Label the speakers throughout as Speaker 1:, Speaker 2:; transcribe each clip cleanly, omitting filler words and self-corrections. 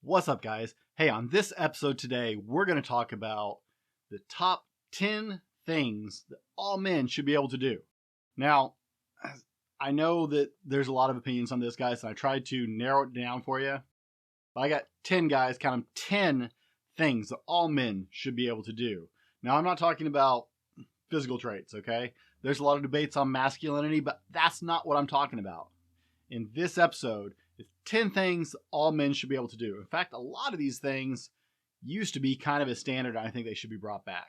Speaker 1: What's up, guys? Hey, on this episode today, we're going to talk about the top 10 things that all men should be able to do. Now, I know that there's a lot of opinions on this, guys, and I tried to narrow it down for you. But I got 10 guys, count them, 10 things that all men should be able to do. Now, I'm not talking about physical traits, okay? There's a lot of debates on masculinity, but that's not what I'm talking about. In this episode, it's 10 things all men should be able to do. In fact, a lot of these things used to be kind of a standard, and I think they should be brought back.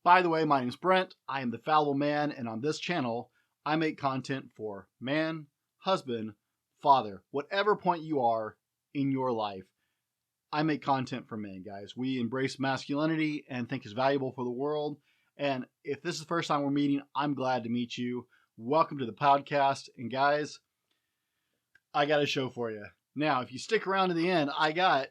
Speaker 1: By the way, my name's Brent. I am the Fallible Man, and on this channel, I make content for man, husband, father, whatever point you are in your life. I make content for men, guys. We embrace masculinity and think it's valuable for the world. And if this is the first time we're meeting, I'm glad to meet you. Welcome to the podcast. And guys, I got a show for you. Now, if you stick around to the end, I got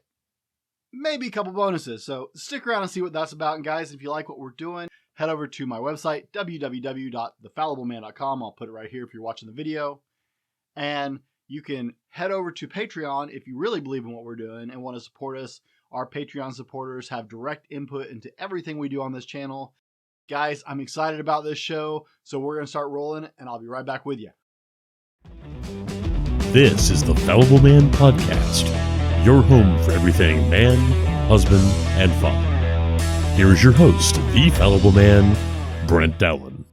Speaker 1: maybe a couple bonuses. So stick around and see what that's about. And guys, if you like what we're doing, head over to my website, www.thefallibleman.com. I'll put it right here if you're watching the video. And you can head over to Patreon if you really believe in what we're doing and want to support us. Our Patreon supporters have direct input into everything we do on this channel. Guys, I'm excited about this show, so we're going to start rolling, and I'll be right back with you.
Speaker 2: This is the Fallible Man Podcast, your home for everything man, husband, and father. Here is your host, the Fallible Man, Brent Dowland.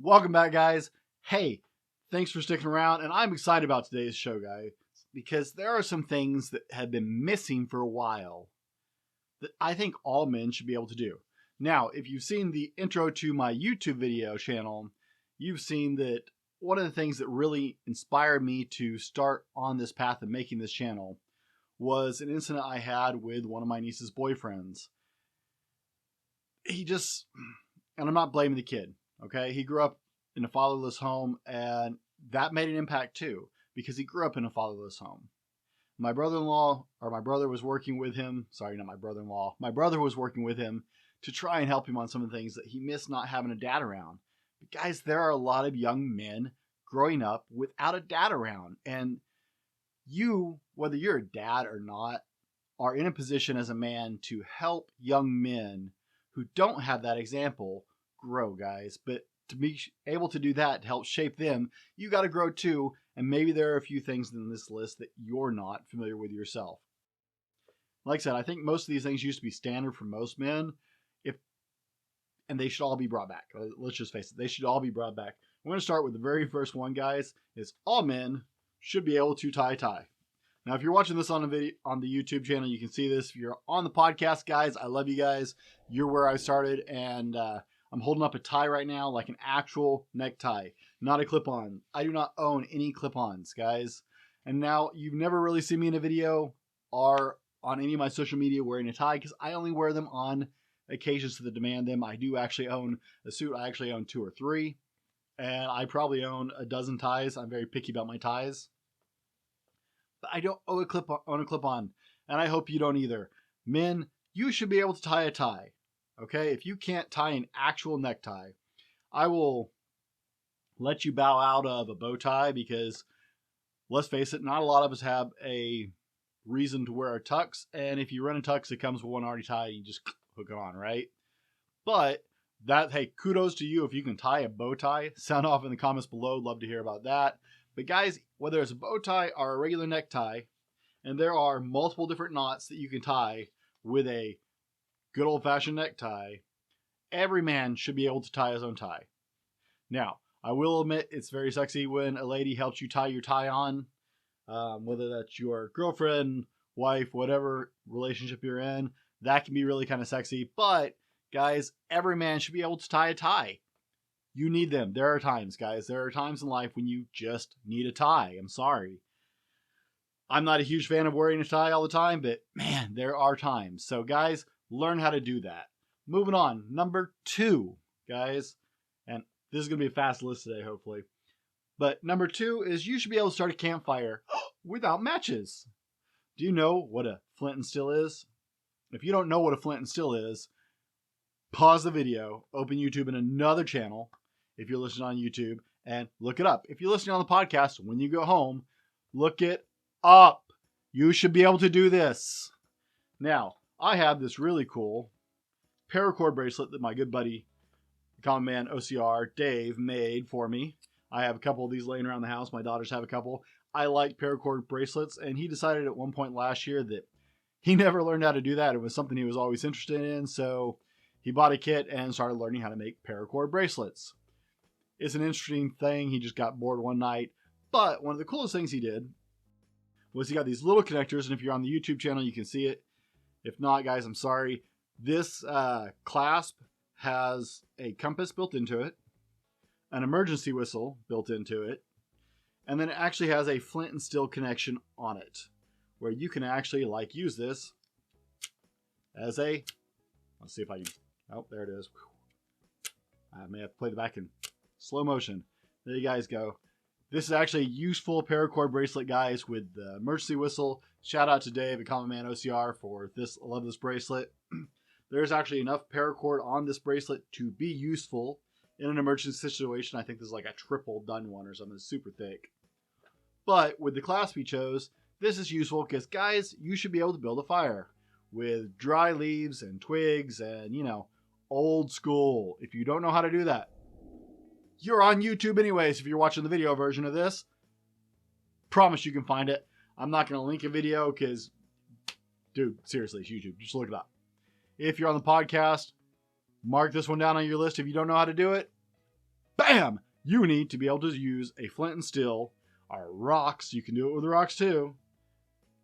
Speaker 1: Welcome back, guys. Hey, thanks for sticking around, and I'm excited about today's show, guys, because there are some things that have been missing for a while that I think all men should be able to do. Now, if you've seen the intro to my YouTube video channel, you've seen that one of the things that really inspired me to start on this path of making this channel was an incident I had with one of my niece's boyfriends. And I'm not blaming the kid, okay? He grew up in a fatherless home, and that made an impact too, because he grew up in a fatherless home. My brother was working with him, my brother was working with him to try and help him on some of the things that he missed not having a dad around. But guys, there are a lot of young men growing up without a dad around. And you, whether you're a dad or not, are in a position as a man to help young men who don't have that example grow, guys. But to be able to do that, to help shape them, you got to grow too. And maybe there are a few things in this list that you're not familiar with yourself. Like I said, I think most of these things used to be standard for most men. And they should all be brought back. Let's just face it. They should all be brought back. I'm going to start with the very first one, guys, is all men should be able to tie a tie. Now, if you're watching this on the YouTube channel, you can see this. If you're on the podcast, guys, I love you guys. You're where I started, and I'm holding up a tie right now, like an actual necktie, not a clip-on. I do not own any clip-ons, guys. And now, you've never really seen me in a video or on any of my social media wearing a tie, because I only wear them on occasions that demand them. I do actually own a suit. I actually own 2 or 3, and I probably own a dozen ties. I'm very picky about my ties, but I don't own a clip-on, and I hope you don't either. Men, you should be able to tie a tie. Okay, if you can't tie an actual necktie, I will let you bow out of a bow tie, because let's face it, not a lot of us have a reason to wear a tux, and if you run a tux, it comes with one already tied. You just hook it on, right? But hey, kudos to you if you can tie a bow tie. Sound off in the comments below. Love to hear about that. But guys, whether it's a bow tie or a regular necktie, and there are multiple different knots that you can tie with a good old-fashioned necktie, every man should be able to tie his own tie. Now, I will admit it's very sexy when a lady helps you tie your tie on, whether that's your girlfriend, wife, whatever relationship you're in. That can be really kind of sexy. But, guys, every man should be able to tie a tie. You need them. There are times, guys. There are times in life when you just need a tie. I'm sorry. I'm not a huge fan of wearing a tie all the time, but, man, there are times. So, guys, learn how to do that. Moving on. Number 2, guys. And this is going to be a fast list today, hopefully. But number 2 is you should be able to start a campfire without matches. Do you know what a flint and steel is? If you don't know what a flint and steel is, pause the video, open YouTube in another channel, if you're listening on YouTube, and look it up. If you're listening on the podcast, when you go home, look it up. You should be able to do this. Now, I have this really cool paracord bracelet that my good buddy, common man OCR, Dave, made for me. I have a couple of these laying around the house. My daughters have a couple. I like paracord bracelets, and he decided at one point last year that he never learned how to do that. It was something he was always interested in, so he bought a kit and started learning how to make paracord bracelets. It's an interesting thing. He just got bored one night. But one of the coolest things he did was he got these little connectors, and if you're on the YouTube channel, you can see it. If not, guys, I'm sorry. This clasp has a compass built into it, an emergency whistle built into it, and then it actually has a flint and steel connection on it, where you can actually use this as a, let's see if I can, oh, there it is. I may have to play the back in slow motion. There you guys go. This is actually a useful paracord bracelet, guys, with the emergency whistle. Shout out to Dave at Common Man OCR for this. I love this bracelet. There's actually enough paracord on this bracelet to be useful in an emergency situation. I think this is like a triple done one or something. It's super thick. But with the clasp we chose, this is useful because, guys, you should be able to build a fire with dry leaves and twigs and, old school. If you don't know how to do that, you're on YouTube anyways. If you're watching the video version of this, promise you can find it. I'm not going to link a video because, dude, seriously, it's YouTube. Just look it up. If you're on the podcast, mark this one down on your list. If you don't know how to do it, bam! You need to be able to use a flint and steel or rocks. You can do it with rocks too,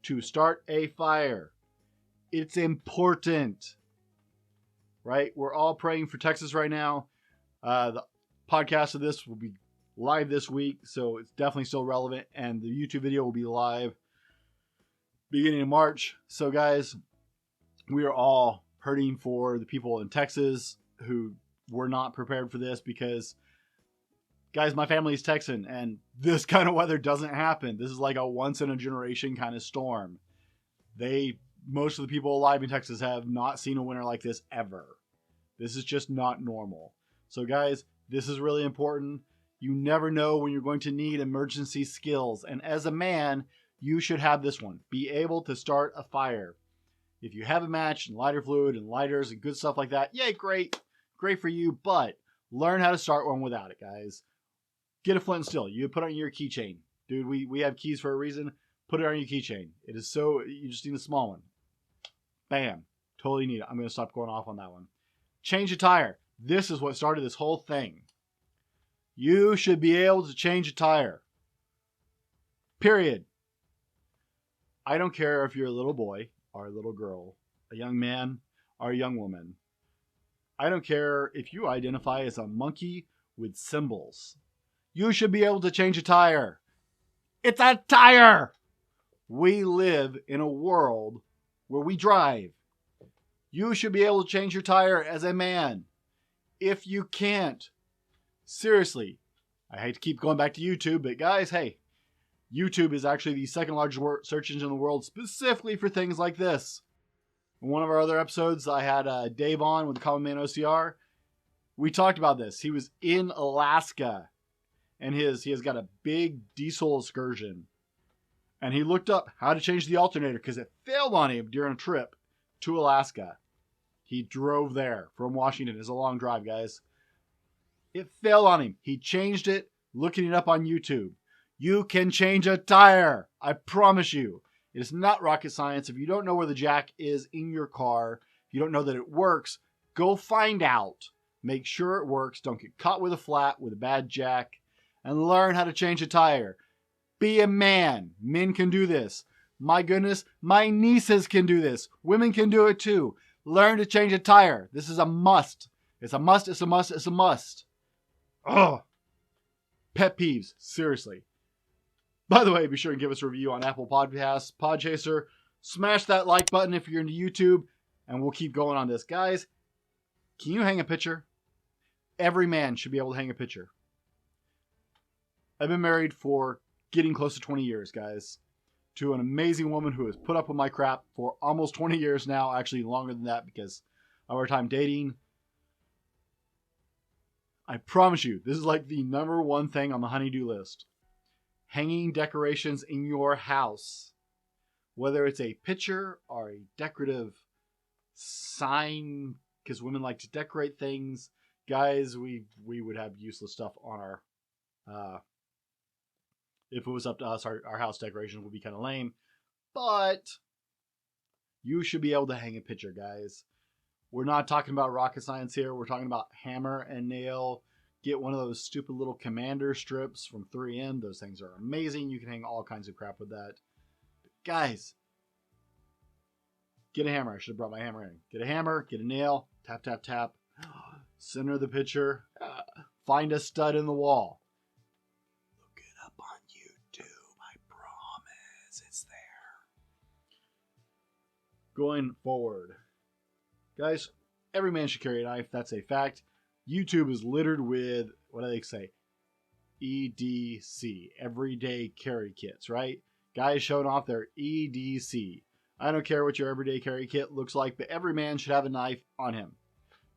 Speaker 1: to start a fire. It's important, right? We're all praying for Texas right now. The podcast of this will be live this week, so it's definitely still relevant, and the YouTube video will be live beginning of March. So, guys, we are all hurting for the people in Texas who were not prepared for this because, guys, my family is Texan, and this kind of weather doesn't happen. This is like a once-in-a-generation kind of storm. Most of the people alive in Texas have not seen a winter like this ever. This is just not normal. So, guys, this is really important. You never know when you're going to need emergency skills, and as a man, you should have this one. Be able to start a fire. If you have a match and lighter fluid and lighters and good stuff like that, yay, great. Great for you, but learn how to start one without it, guys. Get a flint and steel. You put it on your keychain. Dude, we have keys for a reason. Put it on your keychain. It is so, you just need a small one. Bam. Totally need it. I'm going to stop going off on that one. Change a tire. This is what started this whole thing. You should be able to change a tire. Period. I don't care if you're a little boy or a little girl, a young man or a young woman. I don't care if you identify as a monkey with symbols. You should be able to change a tire. It's a tire! We live in a world where we drive. You should be able to change your tire as a man. If you can't, seriously, I hate to keep going back to YouTube, but guys, hey, YouTube is actually the second largest search engine in the world specifically for things like this. In one of our other episodes, I had Dave on with the Common Man OCR. We talked about this. He was in Alaska, and he has got a big diesel excursion. And he looked up how to change the alternator because it failed on him during a trip to Alaska. He drove there from Washington. It's a long drive, guys. It failed on him. He changed it, looking it up on YouTube. You can change a tire. I promise you. It is not rocket science. If you don't know where the jack is in your car, if you don't know that it works, go find out. Make sure it works. Don't get caught with a flat, with a bad jack, and learn how to change a tire. Be a man. Men can do this. My goodness, my nieces can do this. Women can do it too. Learn to change a tire. This is a must. It's a must, it's a must, it's a must. Ugh. Pet peeves, seriously. By the way, be sure and give us a review on Apple Podcasts, Podchaser. Smash that like button if you're into YouTube, and we'll keep going on this. Guys, can you hang a picture? Every man should be able to hang a picture. I've been married for getting close to 20 years, guys, to an amazing woman who has put up with my crap for almost 20 years now, actually longer than that because of our time dating. I promise you, this is like the number one thing on the honey-do list. Hanging decorations in your house. Whether it's a picture or a decorative sign, because women like to decorate things. Guys, we would have useless stuff on our, if it was up to us, our house decoration would be kind of lame. But you should be able to hang a picture, guys. We're not talking about rocket science here. We're talking about hammer and nail. Get one of those stupid little commander strips from 3M. Those things are amazing. You can hang all kinds of crap with that. But guys, get a hammer. I should have brought my hammer in. Get a hammer, get a nail, tap, tap, tap. Center the picture. Find a stud in the wall. Look it up on YouTube. I promise it's there. Going forward. Guys, every man should carry a knife. That's a fact. YouTube is littered with, what do they say? EDC, everyday carry kits, right? Guys showing off their EDC. I don't care what your everyday carry kit looks like, but every man should have a knife on him.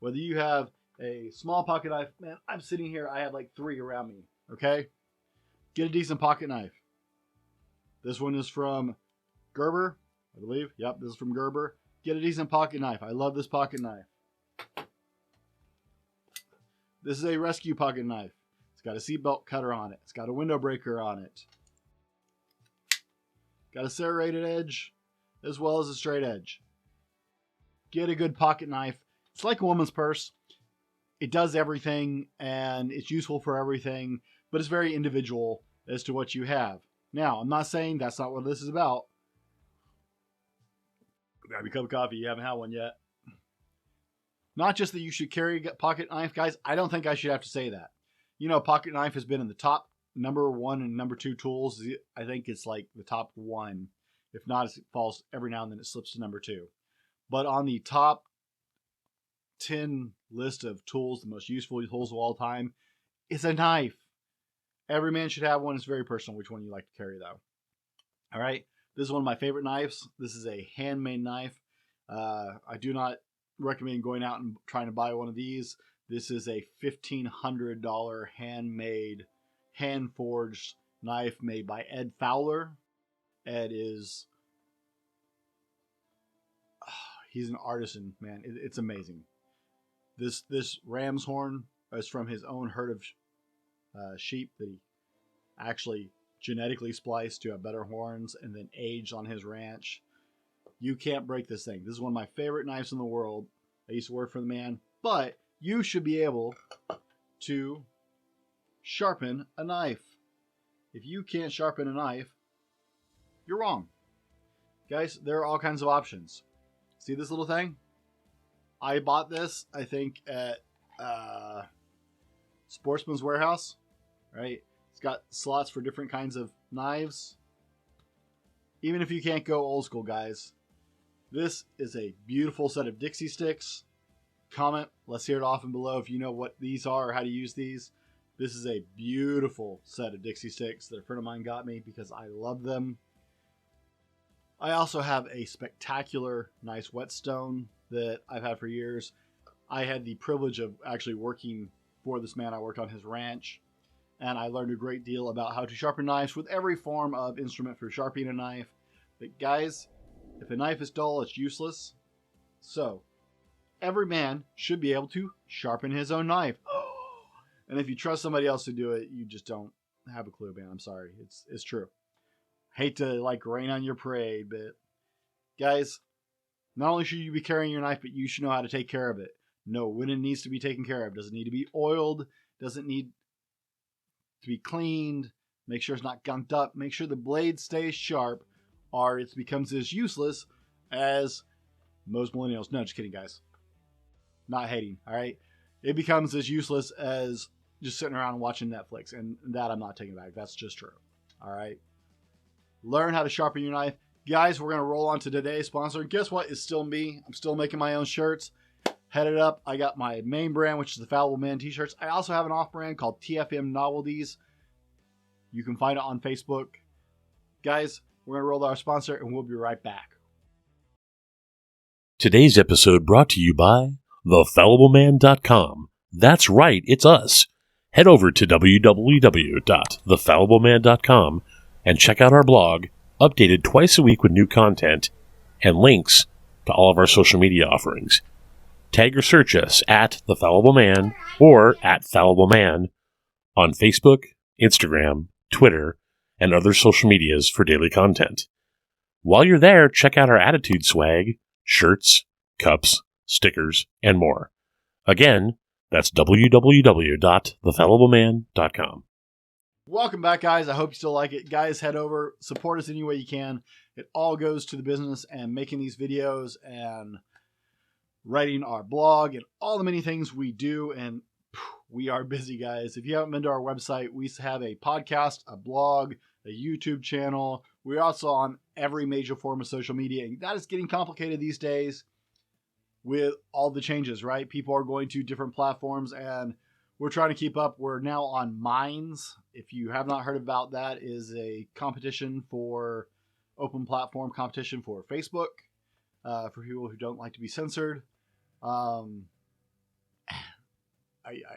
Speaker 1: Whether you have a small pocket knife, man, I'm sitting here, I have like 3 around me, okay? Get a decent pocket knife. This one is from Gerber, I believe. Yep, this is from Gerber. Get a decent pocket knife. I love this pocket knife. This is a rescue pocket knife. It's got a seatbelt cutter on it. It's got a window breaker on it. Got a serrated edge as well as a straight edge. Get a good pocket knife. It's like a woman's purse. It does everything and it's useful for everything, but it's very individual as to what you have. Now, I'm not saying that's not what this is about. Grab your cup of coffee. You haven't had one yet. Not just that you should carry a pocket knife, guys. I don't think I should have to say that. You know, pocket knife has been in the top number 1 and number 2 tools. I think it's like the top 1. If not, it falls every now and then. It slips to number 2. But on the top 10 list of tools, the most useful tools of all time, is a knife. Every man should have one. It's very personal which one you like to carry, though. All right. This is one of my favorite knives. This is a handmade knife. I do not recommend going out and trying to buy one of these. This is a $1,500 handmade, hand-forged knife made by Ed Fowler. Ed is, he's an artisan, man. It's amazing. This ram's horn is from his own herd of sheep that he actually genetically spliced to have better horns and then aged on his ranch. You can't break this thing. This is one of my favorite knives in the world. I used to work for the man, but you should be able to sharpen a knife. If you can't sharpen a knife, you're wrong. Guys, there are all kinds of options. See this little thing? I bought this, I think, at Sportsman's Warehouse, right? It's got slots for different kinds of knives. Even if you can't go old school, guys, this is a beautiful set of Dixie sticks. Comment, let's hear it off and below if you know what these are or how to use these. This is a beautiful set of Dixie sticks that a friend of mine got me because I love them. I also have a spectacular, nice whetstone that I've had for years. I had the privilege of actually working for this man. I worked on his ranch, and I learned a great deal about how to sharpen knives with every form of instrument for sharpening a knife. But guys, if a knife is dull, it's useless. So, every man should be able to sharpen his own knife. And if you trust somebody else to do it, you just don't have a clue, man. I'm sorry. It's true. Hate to like rain on your parade, but guys, not only should you be carrying your knife, but you should know how to take care of it. Know when it needs to be taken care of. Does it need to be oiled? Does it need to be cleaned? Make sure it's not gunked up. Make sure the blade stays sharp, or it becomes as useless as most millennials. No, just kidding, guys. Not hating, all right? It becomes as useless as just sitting around and watching Netflix, and that I'm not taking back. That's just true, all right? Learn how to sharpen your knife. Guys, we're going to roll on to today's sponsor. Guess what? It's still me. I'm still making my own shirts. Headed up, I got my main brand, which is the Fallible Man t-shirts. I also have an off brand called TFM Novelties. You can find it on Facebook. Guys, we're going to roll our sponsor, and we'll be right back.
Speaker 2: Today's episode brought to you by thefallibleman.com. That's right, it's us. Head over to www.thefallibleman.com and check out our blog, updated twice a week with new content and links to all of our social media offerings. Tag or search us at The Fallible Man or at Fallible Man on Facebook, Instagram, Twitter, and other social medias for daily content. While you're there, check out our Attitude swag, shirts, cups, stickers, and more. Again, that's www.thefallibleman.com.
Speaker 1: Welcome back, guys. I hope you still like it. Guys, head over, support us any way you can. It all goes to the business and making these videos and writing our blog and all the many things we do. And we are busy, guys. If you haven't been to our website, we have a podcast, a blog, a YouTube channel. We're also on every major form of social media. And that is getting complicated these days with all the changes, right? People are going to different platforms and we're trying to keep up. We're now on Minds. If you have not heard about that, is a competition for open platform competition for Facebook, for people who don't like to be censored. I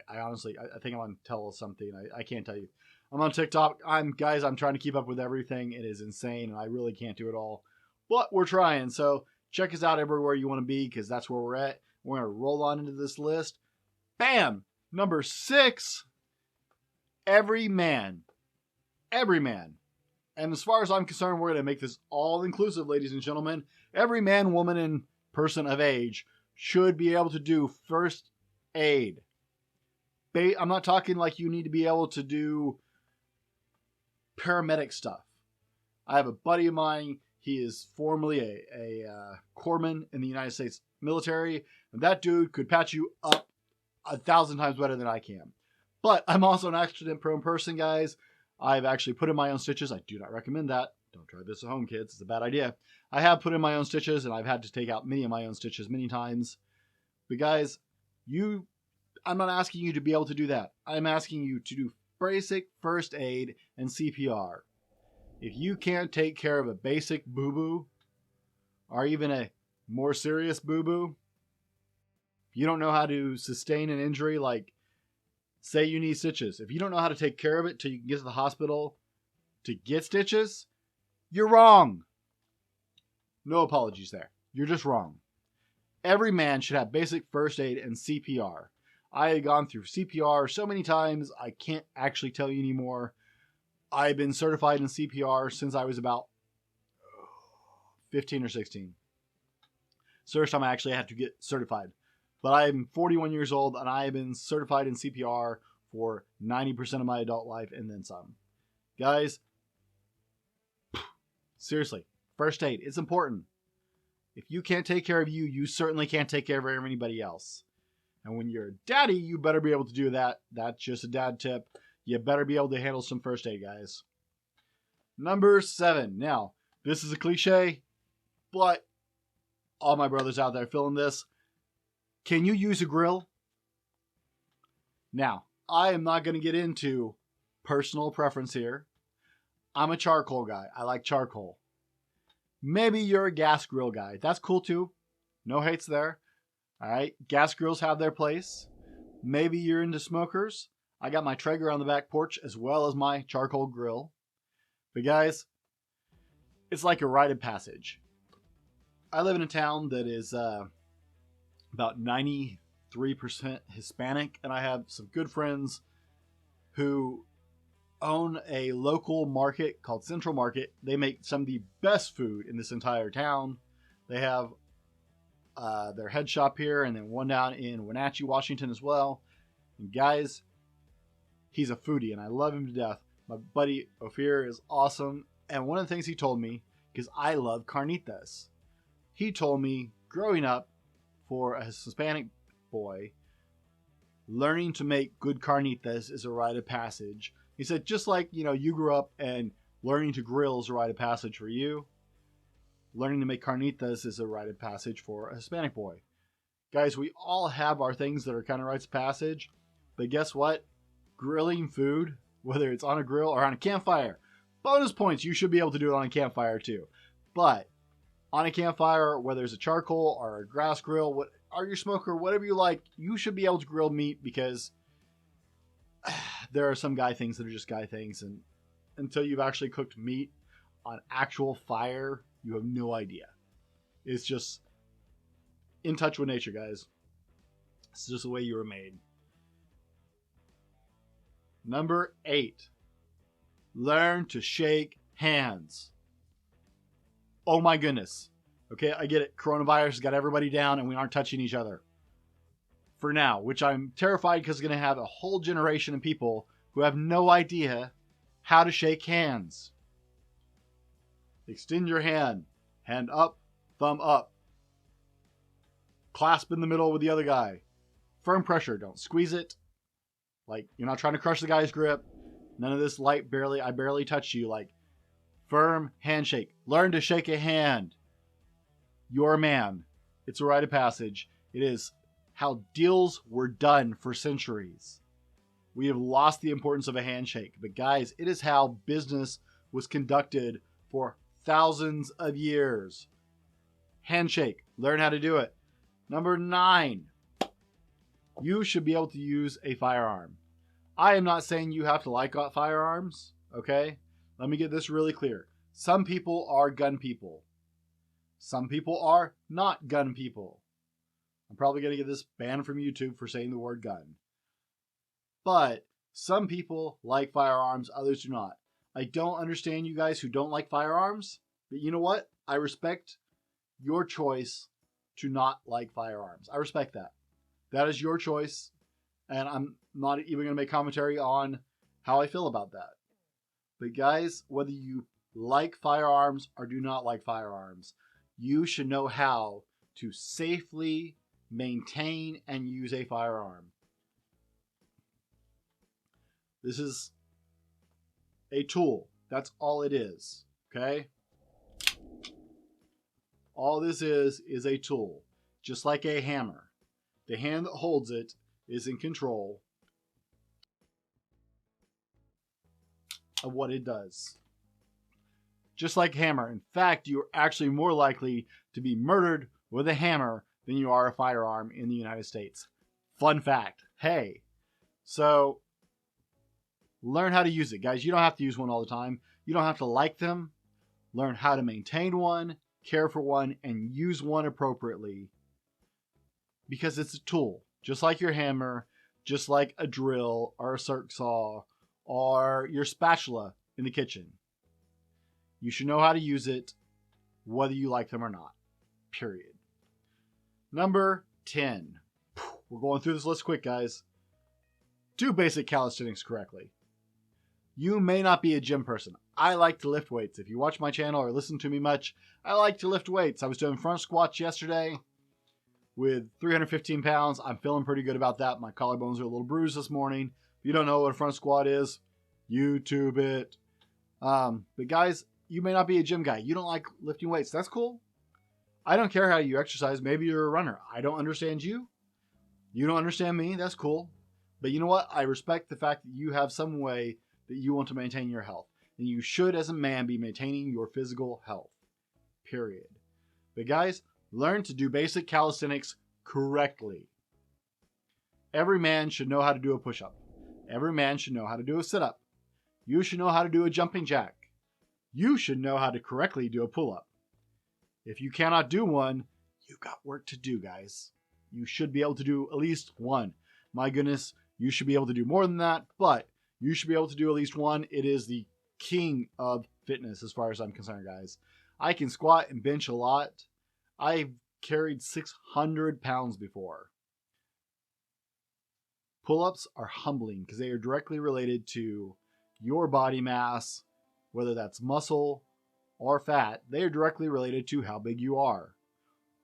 Speaker 1: honestly, I think I'm on tell something. I can't tell you. I'm on TikTok. I'm trying to keep up with everything. It is insane, and I really can't do it all. But we're trying. So check us out everywhere you want to be, because that's where we're at. We're going to roll on into this list. Bam! Number 6, every man. Every man. And as far as I'm concerned, we're going to make this all inclusive, ladies and gentlemen. Every man, woman, and person of age should be able to do first aid. I'm not talking like you need to be able to do paramedic stuff. I have a buddy of mine. He is formerly a corpsman in the United States military. And that dude could patch you up 1,000 times better than I can. But I'm also an accident-prone person, guys. I've actually put in my own stitches. I do not recommend that. Don't try this at home, kids. It's a bad idea. I have put in my own stitches, and I've had to take out many of my own stitches many times. But guys, I'm not asking you to be able to do that. I'm asking you to do basic first aid and CPR. If you can't take care of a basic boo-boo, or even a more serious boo-boo, you don't know how to sustain an injury, like say you need stitches. If you don't know how to take care of it till you can get to the hospital to get stitches, you're wrong. No apologies there. You're just wrong. Every man should have basic first aid and CPR. I have gone through CPR so many times, I can't actually tell you anymore. I've been certified in CPR since I was about 15 or 16. First time I actually had to get certified. But I'm 41 years old, and I have been certified in CPR for 90% of my adult life and then some. Guys, seriously, first aid, it's important. If you can't take care of you, you certainly can't take care of anybody else. And when you're a daddy, you better be able to do that. That's just a dad tip. You better be able to handle some first aid, guys. Number 7. Now, this is a cliche, but all my brothers out there feeling this. Can you use a grill? Now, I am not going to get into personal preference here. I'm a charcoal guy. I like charcoal. Maybe you're a gas grill guy. That's cool too. No hates there. All right. Gas grills have their place. Maybe you're into smokers. I got my Traeger on the back porch as well as my charcoal grill. But guys, it's like a rite of passage. I live in a town that is about 93% Hispanic, and I have some good friends who own a local market called Central Market. They make some of the best food in this entire town. They have their head shop here and then one down in Wenatchee, Washington as well. And guys, he's a foodie and I love him to death. My buddy Ophir is awesome. And one of the things he told me, because I love carnitas, he told me growing up, for a Hispanic boy, learning to make good carnitas is a rite of passage. He said, just like, you grew up and learning to grill is a rite of passage for you, learning to make carnitas is a rite of passage for a Hispanic boy. Guys, we all have our things that are kind of rites of passage, but guess what? Grilling food, whether it's on a grill or on a campfire, bonus points, you should be able to do it on a campfire too. But on a campfire, whether it's a charcoal or a grass grill, or your smoker, whatever you like, you should be able to grill meat, because there are some guy things that are just guy things, and until you've actually cooked meat, on actual fire, you have no idea. It's just in touch with nature, guys. It's just the way you were made. Number 8, learn to shake hands. Oh my goodness. Okay, I get it. Coronavirus has got everybody down and we aren't touching each other. For now, which I'm terrified because it's going to have a whole generation of people who have no idea how to shake hands. Extend your hand. Hand up, thumb up. Clasp in the middle with the other guy. Firm pressure. Don't squeeze it. Like, you're not trying to crush the guy's grip. None of this light, I barely touch you. Like, firm handshake. Learn to shake a hand. You're a man. It's a rite of passage. It is how deals were done for centuries. We have lost the importance of a handshake. But guys, it is how business was conducted for thousands of years. Handshake. Learn how to do it. Number 9. You should be able to use a firearm. I am not saying you have to like firearms, okay? Let me get this really clear. Some people are gun people. Some people are not gun people. I'm probably going to get this banned from YouTube for saying the word gun. But some people like firearms, others do not. I don't understand you guys who don't like firearms, but you know what? I respect your choice to not like firearms. I respect that. That is your choice, and I'm not even going to make commentary on how I feel about that. But guys, whether you like firearms or do not like firearms, you should know how to safely maintain and use a firearm. This is a tool. That's all it is, okay? All this is a tool, just like a hammer. The hand that holds it is in control of what it does. Just like a hammer. In fact, you're actually more likely to be murdered with a hammer than you are a firearm in the United States. Fun fact. Hey, so learn how to use it, guys. You don't have to use one all the time. You don't have to like them. Learn how to maintain one, care for one, and use one appropriately. Because it's a tool, just like your hammer, just like a drill or a circ saw or your spatula in the kitchen. You should know how to use it, whether you like them or not. Period. Number 10. We're going through this list quick, guys. Do basic calisthenics correctly. You may not be a gym person. I like to lift weights. If you watch my channel or listen to me much, I like to lift weights. I was doing front squats yesterday with 315 pounds. I'm feeling pretty good about that. My collarbones are a little bruised this morning. If you don't know what a front squat is, YouTube it. But guys, you may not be a gym guy. You don't like lifting weights. That's cool. I don't care how you exercise. Maybe you're a runner. I don't understand you. You don't understand me. That's cool. But you know what? I respect the fact that you have some way that you want to maintain your health. And you should, as a man, be maintaining your physical health. Period. But guys, learn to do basic calisthenics correctly. Every man should know how to do a push-up. Every man should know how to do a sit-up. You should know how to do a jumping jack. You should know how to correctly do a pull-up. If you cannot do one, you got work to do, guys. You should be able to do at least one. My goodness, you should be able to do more than that, but you should be able to do at least one. It is the king of fitness as far as I'm concerned, guys. I can squat and bench a lot. I've carried 600 pounds before. Pull-ups are humbling because they are directly related to your body mass, whether that's muscle or fat. They are directly related to how big you are.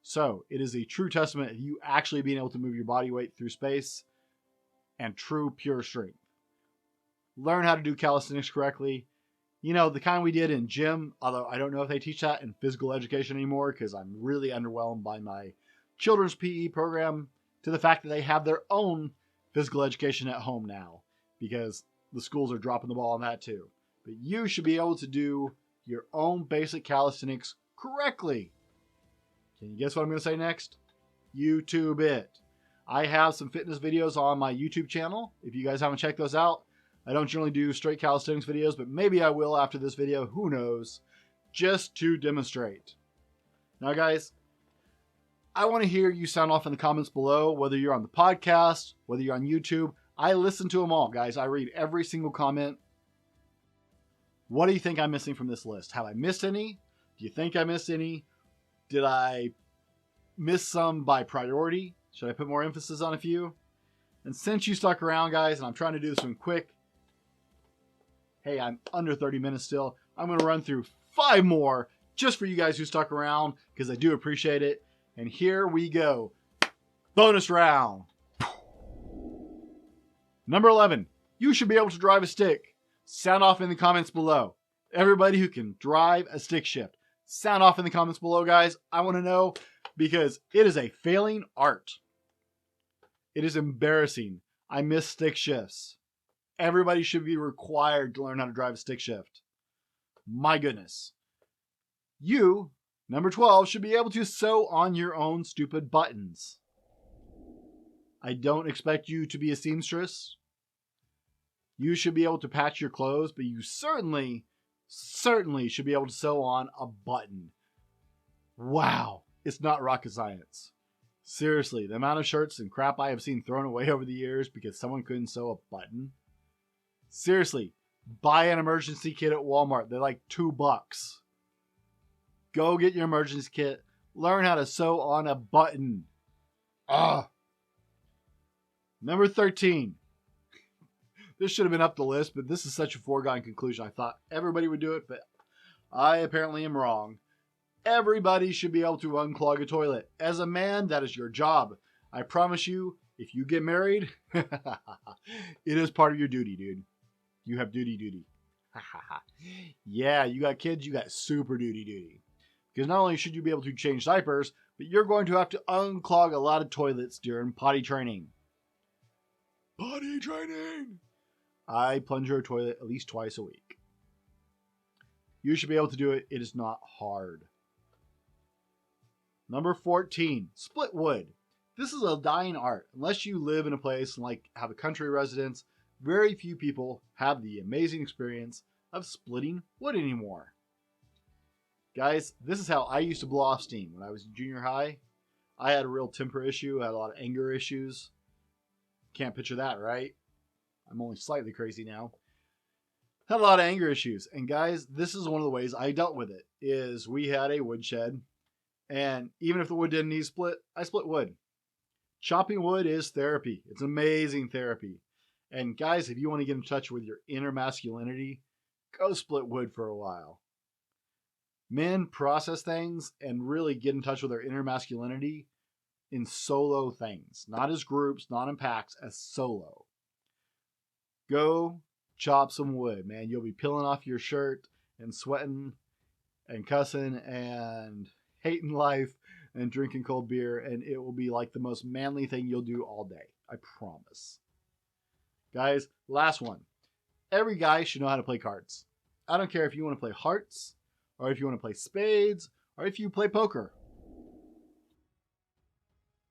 Speaker 1: So it is a true testament of you actually being able to move your body weight through space and true pure strength. Learn how to do calisthenics correctly. You know, the kind we did in gym, although I don't know if they teach that in physical education anymore because I'm really underwhelmed by my children's PE program to the fact that they have their own physical education at home now because the schools are dropping the ball on that too. But you should be able to do your own basic calisthenics correctly. Can you guess what I'm going to say next? YouTube it. I have some fitness videos on my YouTube channel. If you guys haven't checked those out, I don't generally do straight calisthenics videos, but maybe I will after this video. Who knows? just to demonstrate. Now, guys, I want to hear you sound off in the comments below, whether you're on the podcast, whether you're on YouTube. I listen to them all, guys. I read every single comment. What do you think I'm missing from this list? Have I missed any? Do you think I missed any? Did I miss some by priority? Should I put more emphasis on a few? And since you stuck around, guys, and I'm trying to do this one quick, hey, I'm under 30 minutes still. I'm going to run through 5 more just for you guys who stuck around, because I do appreciate it. And here we go. Bonus round. Number 11. You should be able to drive a stick. Sound off in the comments below. Everybody who can drive a stick shift. Sound off in the comments below, guys. I want to know, because it is a failing art. It is embarrassing. I miss stick shifts. Everybody should be required to learn how to drive a stick shift. My goodness. You, number 12, should be able to sew on your own stupid buttons. I don't expect you to be a seamstress. You should be able to patch your clothes, but you certainly should be able to sew on a button. Wow, it's not rocket science. Seriously, the amount of shirts and crap I have seen thrown away over the years because someone couldn't sew a button. Seriously, buy an emergency kit at Walmart. They're like $2. Go get your emergency kit. Learn how to sew on a button. Number 13. This should have been up the list, but this is such a foregone conclusion. I thought everybody would do it, but I apparently am wrong. Everybody should be able to unclog a toilet. As a man, that is your job. I promise you, if you get married, it is part of your duty, dude. You have duty. Yeah, you got kids, you got super duty. Because not only should you be able to change diapers, but you're going to have to unclog a lot of toilets during potty training. Potty training! I plunger a toilet at least twice a week. You should be able to do it. It is not hard. Number 14, split wood. This is a dying art. Unless you live in a place and have a country residence, very few people have the amazing experience of splitting wood anymore. Guys, this is how I used to blow off steam when I was in junior high. I had a real temper issue. I had a lot of anger issues. Can't picture that, right? I'm only slightly crazy now. Had a lot of anger issues. And guys, this is one of the ways I dealt with it, is we had a woodshed. And even if the wood didn't need split, I split wood. Chopping wood is therapy. It's amazing therapy. And guys, if you want to get in touch with your inner masculinity, go split wood for a while. Men process things and really get in touch with their inner masculinity in solo things. Not as groups, not in packs, as solo. Go chop some wood, man. You'll be peeling off your shirt and sweating and cussing and hating life and drinking cold beer, and it will be like the most manly thing you'll do all day. I promise. Guys, last one. Every guy should know how to play cards. I don't care if you want to play hearts, or if you want to play spades, or if you play poker.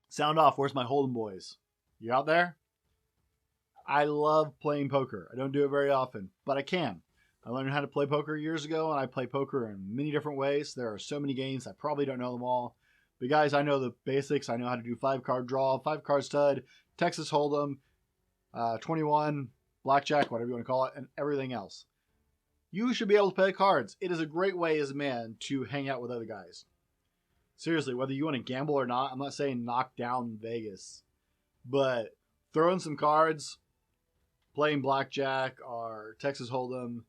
Speaker 1: Sound off. Where's my Hold'em boys? You out there? I love playing poker. I don't do it very often, but I can. I learned how to play poker years ago, and I play poker in many different ways. There are so many games. I probably don't know them all. But guys, I know the basics. I know how to do 5-card draw, 5-card stud, Texas Hold'em, 21, blackjack, whatever you want to call it, and everything else. You should be able to play cards. It is a great way as a man to hang out with other guys. Seriously, whether you want to gamble or not, I'm not saying knock down Vegas, but throwing some cards, playing blackjack or Texas Hold'em,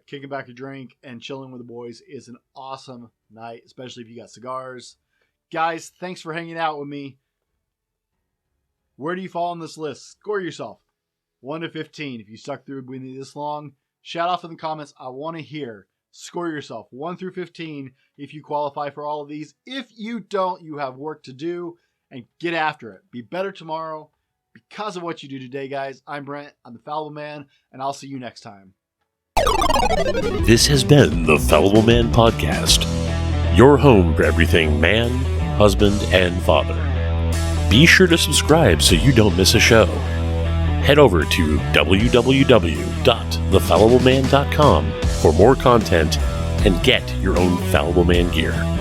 Speaker 1: kicking back a drink and chilling with the boys is an awesome night, especially if you got cigars. Guys, thanks for hanging out with me. Where do you fall on this list? Score yourself 1 to 15 if you stuck through with me this long. Shout off in the comments. I want to hear. Score yourself 1 through 15 if you qualify for all of these. If you don't, you have work to do, and get after it. Be better tomorrow because of what you do today, guys. I'm Brent. I'm the Fallible Man, and I'll see you next time.
Speaker 2: This has been the Fallible Man Podcast, your home for everything man, husband, and father. Be sure to subscribe so you don't miss a show. Head over to www.thefallibleman.com for more content and get your own Fallible Man gear.